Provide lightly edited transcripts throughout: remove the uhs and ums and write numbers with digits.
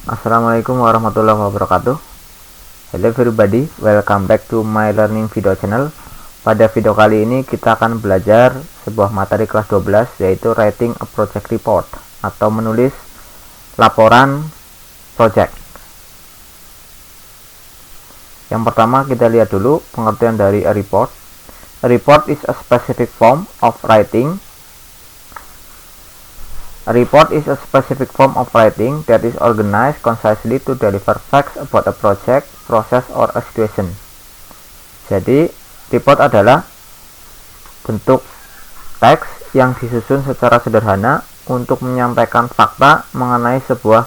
Assalamualaikum warahmatullahi wabarakatuh. Hello everybody, welcome back to my learning video channel. Pada video kali ini kita akan belajar sebuah materi kelas 12, yaitu writing a project report atau menulis laporan project. Yang pertama kita lihat dulu pengertian dari a report. A report is a specific form of writing. A report is a specific form of writing that is organized concisely to deliver facts about a project, process, or a situation. Jadi, report adalah bentuk teks yang disusun secara sederhana untuk menyampaikan fakta mengenai sebuah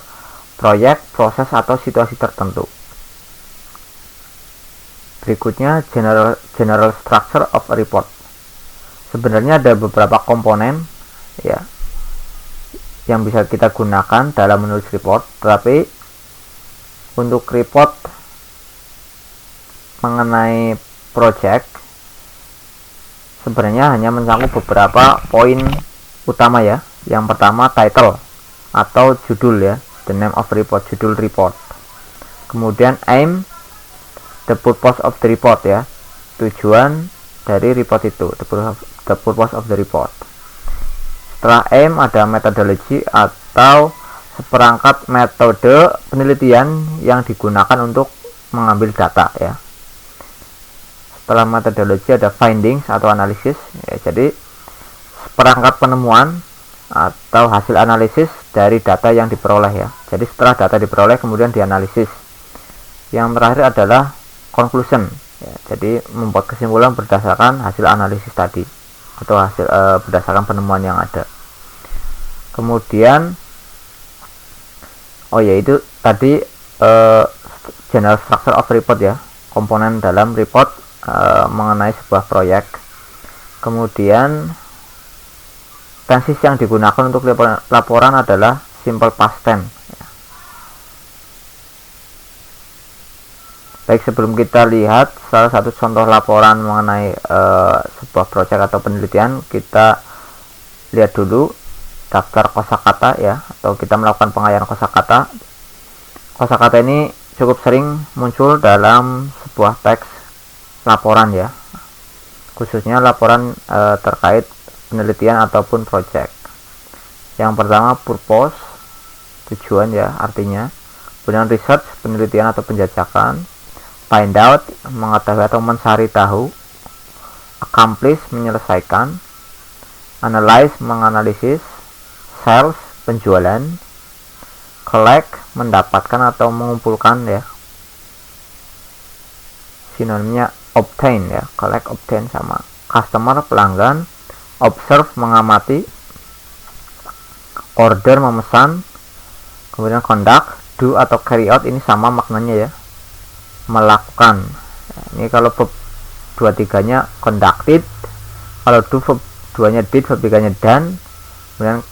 proyek, proses, atau situasi tertentu. Berikutnya, general structure of a report. Sebenarnya ada beberapa komponen ya yang bisa kita gunakan dalam menulis report, tetapi untuk report mengenai project sebenarnya hanya mencakup beberapa poin utama ya. Yang pertama title atau judul ya, the name of report, judul report. Kemudian aim, the purpose of the report ya, tujuan dari report itu, the purpose of the report. Setelah aim ada methodology atau seperangkat metode penelitian yang digunakan untuk mengambil data ya. Setelah methodology ada findings atau analisis ya, jadi seperangkat penemuan atau hasil analisis dari data yang diperoleh ya. Jadi setelah data diperoleh kemudian dianalisis. Yang terakhir adalah conclusion ya, jadi membuat kesimpulan berdasarkan hasil analisis tadi atau hasil berdasarkan penemuan yang ada. Kemudian itu tadi general structure of report ya, komponen dalam report mengenai sebuah proyek. Kemudian tenses yang digunakan untuk laporan adalah simple past tense ya. Baik, sebelum kita lihat salah satu contoh laporan mengenai sebuah proyek atau penelitian, kita lihat dulu daftar kosakata ya, atau kita melakukan pengayaan kosakata. Kosakata ini cukup sering muncul dalam sebuah teks laporan ya, khususnya laporan terkait penelitian ataupun proyek. Yang pertama purpose, tujuan ya artinya. Kemudian research, penelitian atau penjajakan. Find out, mengetahui atau mencari tahu. Accomplish, menyelesaikan. Analyze, menganalisis. Sales, penjualan. Collect, mendapatkan atau mengumpulkan ya. Sinonimnya obtain ya, collect, obtain sama. Customer, pelanggan. Observe, mengamati. Order, memesan. Kemudian conduct, do atau carry out, ini sama maknanya ya, melakukan. Ini kalau verb 2-3-nya conducted, kalau do verb 2-nya did, verb 3-nya done, kemudian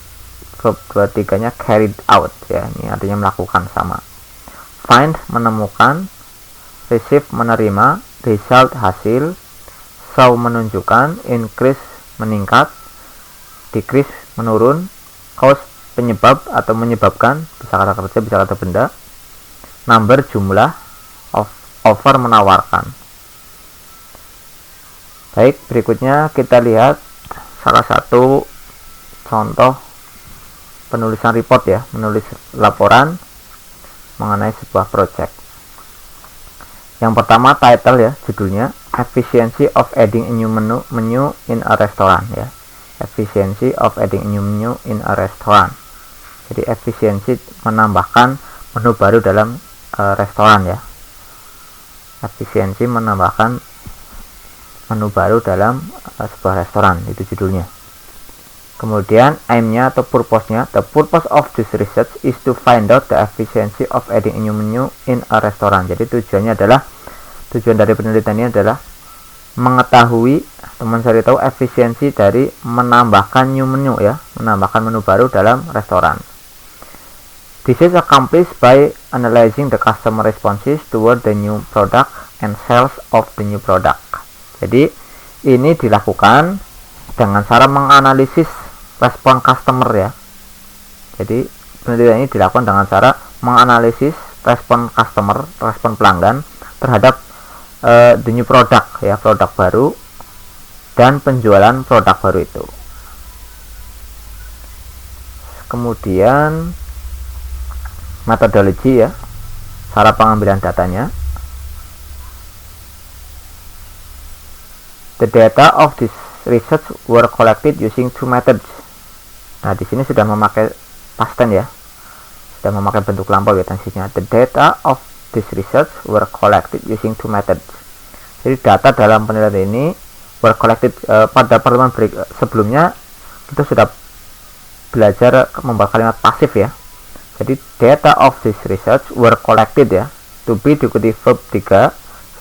verb 2-3-nya carried out ya, ini artinya melakukan sama. Find, menemukan. Receive, menerima. Result, hasil. Show, menunjukkan. Increase, meningkat. Decrease, menurun. Cause, penyebab atau menyebabkan, bisa kata kerja, bisa kata benda. Number, jumlah. Offer, menawarkan. Baik, berikutnya kita lihat salah satu contoh penulisan report ya, menulis laporan mengenai sebuah project. Yang pertama title ya, judulnya Efficiency of adding a new menu in a restaurant ya. Efficiency of adding a new menu in a restaurant. Jadi efisiensi menambahkan menu baru dalam restoran ya. Efisiensi menambahkan menu baru dalam sebuah restoran, itu judulnya. Kemudian aim-nya atau purpose-nya, the purpose of this research is to find out the efficiency of adding a new menu in a restaurant. Jadi tujuan dari penelitian ini adalah mengetahui atau mencari tahu efisiensi dari menambahkan new menu ya, menambahkan menu baru dalam restoran. This is accomplished by analyzing the customer responses toward the new product and sales of the new product. Jadi ini dilakukan dengan cara menganalisis respon customer ya. Jadi penelitian ini dilakukan dengan cara menganalisis respon customer, respon pelanggan terhadap the new product ya, produk baru dan penjualan produk baru itu. Kemudian metodologi ya, cara pengambilan datanya. The data of this research were collected using two methods. Nah, di sini sudah memakai past tense ya, sudah memakai bentuk lampau ya tensinya. The data of this research were collected using two methods. Jadi data dalam penelitian ini were collected, pada pertemuan sebelumnya kita sudah belajar membuat kalimat pasif ya. Jadi data of this research were collected ya, to be diikuti verb 3.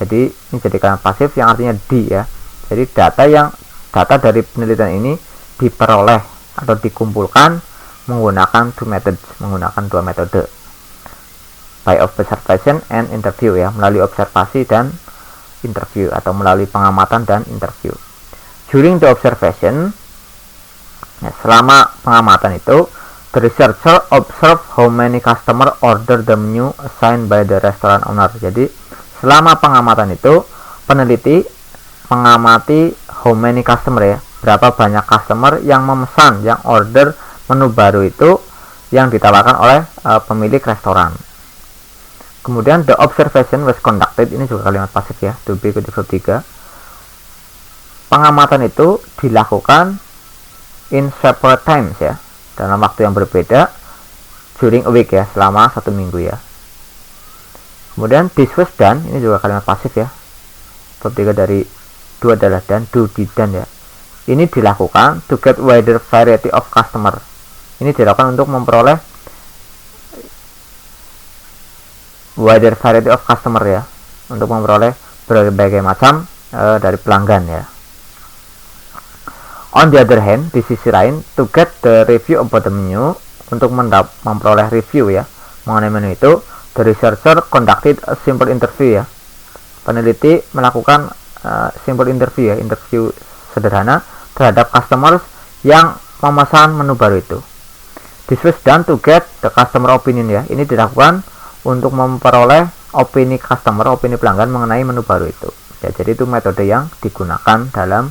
Jadi ini jadi kalimat pasif yang artinya di ya. Jadi data dari penelitian ini diperoleh atau dikumpulkan menggunakan dua metode, by observation and interview ya, melalui observasi dan interview atau melalui pengamatan dan interview. During the observation ya, selama pengamatan itu, the researcher observe how many customer order the menu assigned by the restaurant owner. Jadi selama pengamatan itu peneliti mengamati how many customer ya, berapa banyak customer yang memesan, yang order menu baru itu yang ditawarkan oleh pemilik restoran. Kemudian the observation was conducted, ini juga kalimat pasif ya, to be ikuti verb 3. Pengamatan itu dilakukan in separate times ya, dalam waktu yang berbeda, during a week ya, selama 1 minggu ya. Kemudian this was done, ini juga kalimat pasif ya, verb 3 dari do adalah dan, do di dan ya. Ini dilakukan to get wider variety of customer. Ini dilakukan untuk memperoleh wider variety of customer ya, untuk memperoleh berbagai macam dari pelanggan ya. On the other hand, di sisi lain, to get the review about the menu, untuk memperoleh review ya mengenai menu itu, the researcher conducted a simple interview ya. Peneliti melakukan simple interview ya, interview sederhana terhadap customers yang memesan menu baru itu. This was done to get the customer opinion ya. Ini dilakukan untuk memperoleh opini customer, opini pelanggan mengenai menu baru itu. Ya, jadi itu metode yang digunakan dalam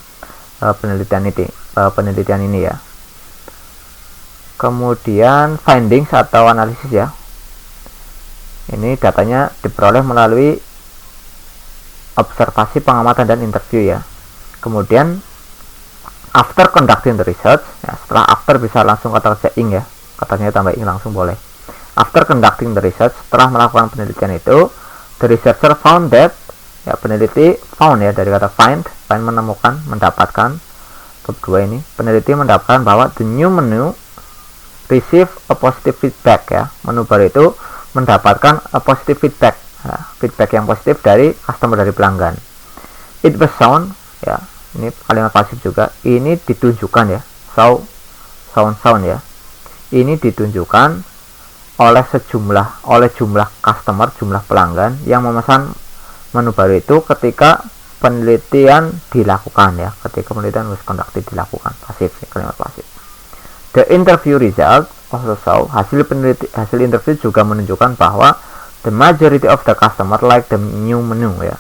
penelitian ini ya. Kemudian findings atau analisis ya. Ini datanya diperoleh melalui observasi, pengamatan dan interview ya. Kemudian after conducting the research ya, setelah after bisa langsung kata kerja ing ya, katanya tambah ing langsung boleh. After conducting the research, setelah melakukan penelitian itu, the researcher found that ya, peneliti found ya, dari kata find menemukan, mendapatkan. Bab 2 ini, peneliti mendapatkan bahwa the new menu receive a positive feedback ya. Menu baru itu mendapatkan a positive feedback. Ya, feedback yang positif dari customer, dari pelanggan. It was shown ya, ini kalimat pasif juga, ini ditunjukkan ya, sound ya, ini ditunjukkan oleh jumlah customer, jumlah pelanggan yang memesan menu baru itu ketika penelitian dilakukan ya, ketika penelitian was conducted dilakukan, pasif ya, kalimat pasif. The interview result also show, hasil interview juga menunjukkan bahwa the majority of the customer like the new menu ya.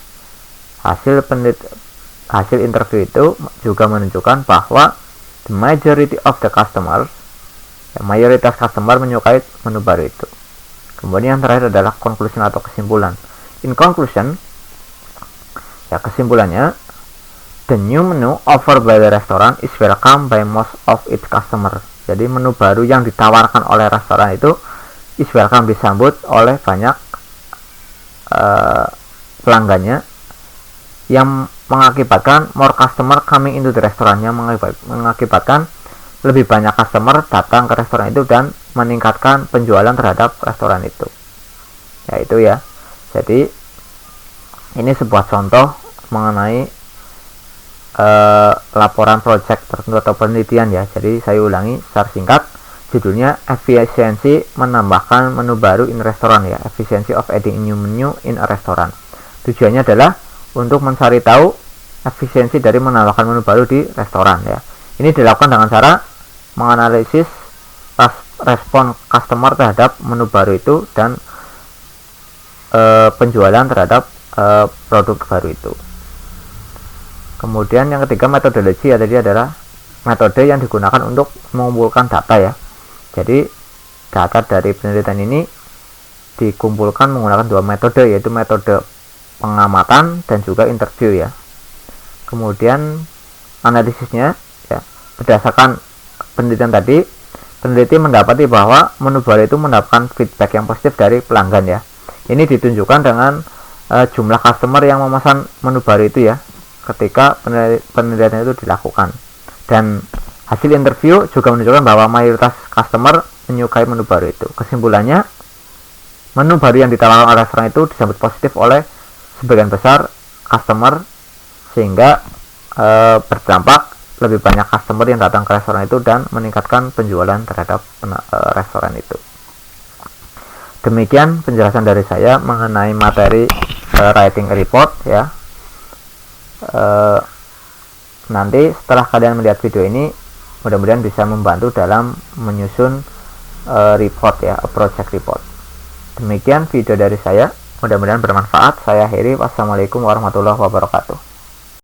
Hasil interview itu juga menunjukkan bahwa the majority of the customer ya, mayoritas customer menyukai menu baru itu. Kemudian yang terakhir adalah conclusion atau kesimpulan. In conclusion ya, kesimpulannya, the new menu offered by the restaurant is welcome by most of its customer. Jadi menu baru yang ditawarkan oleh restoran itu is welcome, disambut oleh banyak pelanggannya, yang mengakibatkan more customer coming into the restorannya, mengakibatkan lebih banyak customer datang ke restoran itu dan meningkatkan penjualan terhadap restoran itu. Ya itu ya. Jadi ini sebuah contoh mengenai laporan project tertentu atau penelitian ya. Jadi saya ulangi secara singkat, judulnya efisiensi menambahkan menu baru in restoran ya, efficiency of adding new menu in a restaurant. Tujuannya adalah untuk mencari tahu efisiensi dari menambahkan menu baru di restoran ya. Ini dilakukan dengan cara menganalisis respon customer terhadap menu baru itu dan penjualan terhadap produk baru itu. Kemudian yang ketiga, metodologi ya, tadi adalah metode yang digunakan untuk mengumpulkan data ya. Jadi data dari penelitian ini dikumpulkan menggunakan dua metode, yaitu metode pengamatan dan juga interview ya. Kemudian analisisnya ya, berdasarkan penelitian tadi, peneliti mendapati bahwa menu baru itu mendapatkan feedback yang positif dari pelanggan ya. Ini ditunjukkan dengan jumlah customer yang memesan menu baru itu ya, ketika penelitian itu dilakukan. Dan hasil interview juga menunjukkan bahwa mayoritas customer menyukai menu baru itu. Kesimpulannya, menu baru yang ditawarkan oleh restoran itu disambut positif oleh sebagian besar customer, sehingga berdampak lebih banyak customer yang datang ke restoran itu dan meningkatkan penjualan terhadap restoran itu. Demikian penjelasan dari saya mengenai materi writing report ya. Nanti setelah kalian melihat video ini, mudah-mudahan bisa membantu dalam menyusun report ya, project report. Demikian video dari saya, mudah-mudahan bermanfaat. Saya akhiri. Wassalamualaikum warahmatullahi wabarakatuh.